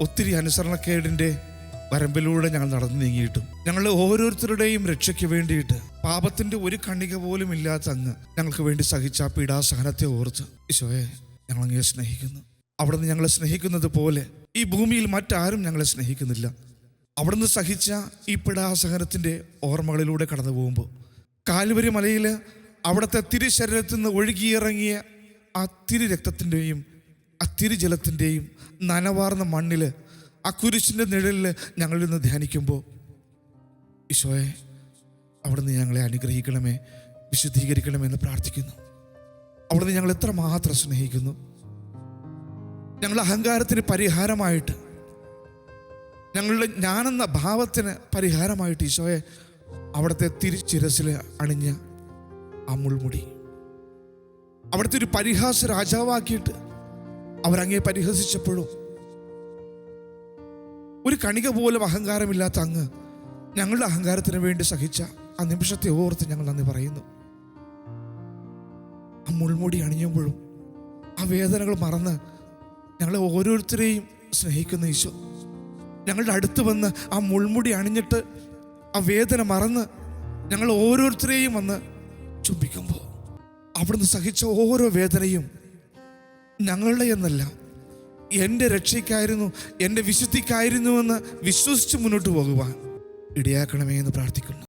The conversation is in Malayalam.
ഒത്തിരി അനുസരണക്കേടിൻ്റെ വരമ്പിലൂടെ ഞങ്ങൾ നടന്നു നീങ്ങിയിട്ടും ഞങ്ങൾ ഓരോരുത്തരുടെയും രക്ഷയ്ക്ക് വേണ്ടിയിട്ട് പാപത്തിൻ്റെ ഒരു കണിക പോലും ഇല്ലാത്ത അങ്ങ് ഞങ്ങൾക്ക് വേണ്ടി സഹിച്ച ആ പീഡാസഹനത്തെ ഓർത്ത് ഈശോയെ ഞങ്ങളങ്ങയെ സ്നേഹിക്കുന്നു. അവിടുന്ന് ഞങ്ങളെ സ്നേഹിക്കുന്നത് പോലെ ഈ ഭൂമിയിൽ മറ്റാരും ഞങ്ങളെ സ്നേഹിക്കുന്നില്ല. അവിടുന്ന് സഹിച്ച ഈ പീഡാസഹനത്തിൻ്റെ ഓർമ്മകളിലൂടെ കടന്നു പോകുമ്പോൾ കാൽവരി മലയിൽ അവിടുത്തെ തിരുശരീരത്തിൽ നിന്ന് ഒഴുകിയിറങ്ങിയ ആ തിരു രക്തത്തിൻ്റെയും ആ തിരുജലത്തിൻ്റെയും നനവാർന്ന മണ്ണിൽ ആ കുരിശിൻ്റെ നിഴലിൽ ഞങ്ങളിൽ നിന്ന് ധ്യാനിക്കുമ്പോൾ ഈശോയെ അവിടുന്ന് ഞങ്ങളെ അനുഗ്രഹിക്കണമേ, വിശുദ്ധീകരിക്കണമേ എന്ന് പ്രാർത്ഥിക്കുന്നു. അവിടുന്ന് ഞങ്ങൾ എത്രമാത്രം സ്നേഹിക്കുന്നു. ഞങ്ങളുടെ അഹങ്കാരത്തിന് പരിഹാരമായിട്ട്, ഞങ്ങളുടെ ഞാനെന്ന ഭാവത്തിന് പരിഹാരമായിട്ട് ഈശോയെ അവിടുത്തെ തിരുശിരസിൽ അണിഞ്ഞ ആ മുൾമുടി അവിടുത്തെ ഒരു പരിഹാസ രാജാവാക്കിയിട്ട് അവരങ്ങേ പരിഹസിച്ചപ്പോഴും ഒരു കണിക പോലും അഹങ്കാരമില്ലാത്ത അങ്ങ് ഞങ്ങളുടെ അഹങ്കാരത്തിന് വേണ്ടി സഹിച്ച ആ നിമിഷത്തെ ഓർത്ത് ഞങ്ങൾ നന്ദി പറയുന്നു. ആ മുൾമുടി അണിയുമ്പോഴും ആ വേദനകൾ മറന്ന് ഞങ്ങളെ ഓരോരുത്തരെയും സ്നേഹിക്കുന്ന ഈശോ ഞങ്ങളുടെ അടുത്ത് വന്ന് ആ മുൾമുടി അണിഞ്ഞിട്ട് ആ വേദന മറന്ന് ഞങ്ങൾ ഓരോരുത്തരെയും വന്ന് ചുംബിക്കുമ്പോൾ അവിടുന്ന് സഹിച്ച ഓരോ വേദനയും ഞങ്ങളുടെ എന്നല്ല, എൻ്റെ രക്ഷയ്ക്കായിരുന്നു, എൻ്റെ വിശുദ്ധിക്കായിരുന്നുവെന്ന് വിശ്വസിച്ച് മുന്നോട്ട് പോകുവാൻ ഇടയാക്കണമേ എന്ന് പ്രാർത്ഥിക്കുന്നു.